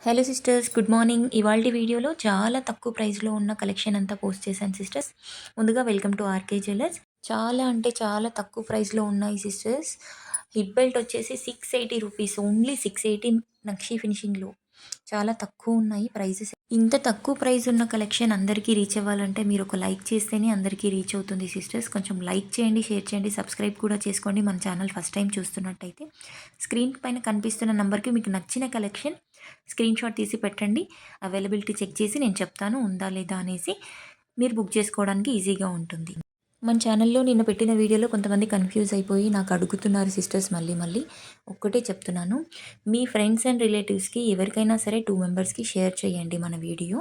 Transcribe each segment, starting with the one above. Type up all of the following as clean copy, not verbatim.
Hello sisters, good morning. ఇవాల్టి వీడియోలో చాలా తక్కువ ప్రైస్‌లో ఉన్న కలెక్షన్ అంతా పోస్ట్ చేశాను సిస్టర్స్. ముందుగా వెల్కమ్ టు ఆర్‌కే జ్యువెలర్స్. చాలా అంటే చాలా తక్కువ ప్రైస్‌లో ఉన్నాయి సిస్టర్స్. హిప్ బెల్ట్ వచ్చేసి రూ. 680, ఓన్లీ 680 నక్షి ఫినిషింగ్‌లో. చాలా తక్కువ ఉన్నాయి ప్రైజెస్. ఇంత తక్కువ ప్రైస్ ఉన్న కలెక్షన్ అందరికీ రీచ్ అవ్వాలంటే మీరు ఒక లైక్ చేస్తేనే అందరికీ రీచ్ అవుతుంది సిస్టర్స్. కొంచెం లైక్ చేయండి, షేర్ చేయండి, సబ్స్క్రైబ్ కూడా చేసుకోండి మన ఛానల్ ఫస్ట్ టైం చూస్తున్నట్టయితే. స్క్రీన్ పైన కనిపిస్తున్న నెంబర్కి మీకు నచ్చిన కలెక్షన్ స్క్రీన్ షాట్ తీసి పెట్టండి. అవైలబిలిటీ చెక్ చేసి నేను చెప్తాను ఉందా లేదా అనేసి. మీరు బుక్ చేసుకోవడానికి ఈజీగా ఉంటుంది. మన ఛానల్లో నిన్న పెట్టిన వీడియోలో కొంతమంది కన్ఫ్యూజ్ అయిపోయి నాకు అడుగుతున్నారు సిస్టర్స్. మళ్ళీ ఒక్కటే చెప్తున్నాను. మీ ఫ్రెండ్స్ అండ్ రిలేటివ్స్కి ఎవరికైనా సరే 2 మెంబర్స్కి షేర్ చేయండి మన వీడియో.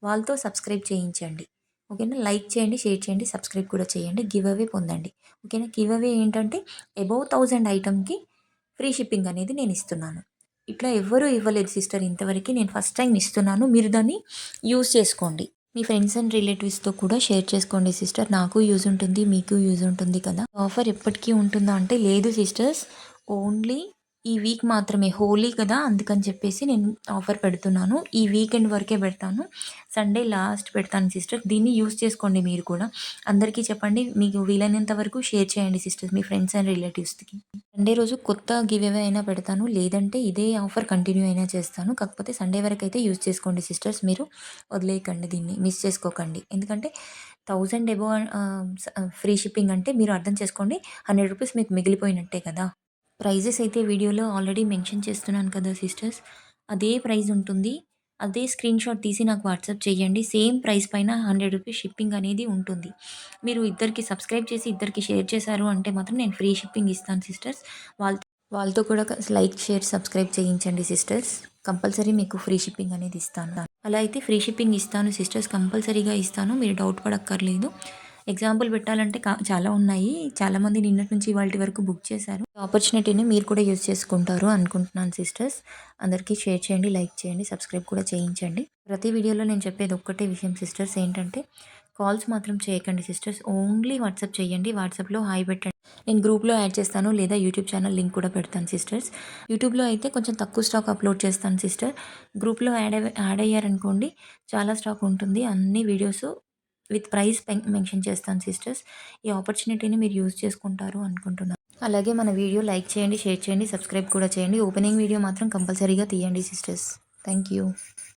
వాళ్ళతో సబ్స్క్రైబ్ చేయించండి. ఓకేనా. లైక్ చేయండి, షేర్ చేయండి, సబ్స్క్రైబ్ కూడా చేయండి. గివ్ అవే పొందండి. ఓకేనా. గివ్ అవే ఏంటంటే అబౌవ్ 1000 ఐటమ్కి ఫ్రీ షిప్పింగ్ అనేది నేను ఇస్తున్నాను. ఇట్లా ఎవ్వరూ ఇవ్వలేదు సిస్టర్ ఇంతవరకు. నేను ఫస్ట్ టైం ఇస్తున్నాను. మీరు దాన్ని యూజ్ చేసుకోండి. మీ ఫ్రెండ్స్ అండ్ రిలేటివ్స్తో కూడా షేర్ చేసుకోండి సిస్టర్. నాకు యూజ్ ఉంటుంది, మీకు యూజ్ ఉంటుంది కదా. ఆఫర్ ఎప్పటికీ ఉంటుందా అంటే లేదు సిస్టర్స్. ఓన్లీ ఈ వీక్ మాత్రమే. హోలీ కదా, అందుకని చెప్పేసి నేను ఆఫర్ పెడుతున్నాను. ఈ వీకెండ్ వరకే పెడతాను. సండే లాస్ట్ పెడతాను సిస్టర్. దీన్ని యూజ్ చేసుకోండి మీరు కూడా. అందరికీ చెప్పండి. మీకు వీలైనంత వరకు షేర్ చేయండి సిస్టర్స్ మీ ఫ్రెండ్స్ అండ్ రిలేటివ్స్కి. సండే రోజు కొత్త గివ్ అవే అయినా పెడతాను, లేదంటే ఇదే ఆఫర్ కంటిన్యూ అయినా చేస్తాను. కాకపోతే సండే వరకు అయితే యూజ్ చేసుకోండి సిస్టర్స్. మీరు వదిలేయకండి, దీన్ని మిస్ చేసుకోకండి. ఎందుకంటే 1000 అబోవ్ ఫ్రీ షిప్పింగ్ అంటే మీరు అర్థం చేసుకోండి, రూ. 100 మీకు మిగిలిపోయినట్టే కదా. ప్రైజెస్ అయితే వీడియోలో ఆల్రెడీ మెన్షన్ చేస్తున్నాను కదా సిస్టర్స్. అదే ప్రైస్ ఉంటుంది. అదే స్క్రీన్‌షాట్ తీసి నాకు వాట్సాప్ చేయండి. సేమ్ ప్రైస్ పైన రూ. 100 షిప్పింగ్ అనేది ఉంటుంది. మీరు ఇద్దరికి సబ్స్క్రైబ్ చేసి ఇద్దరికి షేర్ చేశారు అంటే మాత్రం నేను ఫ్రీ షిప్పింగ్ ఇస్తాను సిస్టర్స్. వాళ్ళతో కూడా లైక్, షేర్, సబ్స్క్రైబ్ చేయించండి సిస్టర్స్. కంపల్సరీ మీకు ఫ్రీ షిప్పింగ్ అనేది ఇస్తాను. అలా అయితే ఫ్రీ షిప్పింగ్ ఇస్తాను సిస్టర్స్, కంపల్సరీగా ఇస్తాను. మీరు డౌట్ పడక్కర్లేదు. ఎగ్జాంపుల్ పెట్టాలంటే చాలా ఉన్నాయి. చాలామంది నిన్నటి నుంచి ఇవాల్టి వరకు బుక్ చేశారు. ఆపర్చునిటీని మీరు కూడా యూజ్ చేసుకుంటారు అనుకుంటున్నాను సిస్టర్స్. అందరికీ షేర్ చేయండి, లైక్ చేయండి, సబ్స్క్రైబ్ కూడా చేయించండి. ప్రతి వీడియోలో నేను చెప్పేది ఒక్కటే విషయం సిస్టర్స్, ఏంటంటే కాల్స్ మాత్రం చేయకండి సిస్టర్స్. ఓన్లీ వాట్సాప్ చేయండి. వాట్సాప్లో హాయ్ పెట్టండి. నేను గ్రూప్లో యాడ్ చేస్తాను, లేదా యూట్యూబ్ ఛానల్ లింక్ కూడా పెడతాను సిస్టర్స్. యూట్యూబ్లో అయితే కొంచెం తక్కువ స్టాక్ అప్లోడ్ చేస్తాను సిస్టర్. గ్రూప్లో యాడ్ అయ్యారనుకోండి, చాలా స్టాక్ ఉంటుంది. అన్ని వీడియోస్ విత్ ప్రైస్ మెన్షన్ చేస్తాను సిస్టర్స్. ఈ ఆపర్చునిటీని మీరు యూజ్ చేసుకుంటారు అనుకుంటున్నాను. అలాగే మన వీడియో లైక్ చేయండి, షేర్ చేయండి, సబ్స్క్రైబ్ కూడా చేయండి. ఓపెనింగ్ వీడియో మాత్రం కంపల్సరీగా తీయండి సిస్టర్స్. Thank you.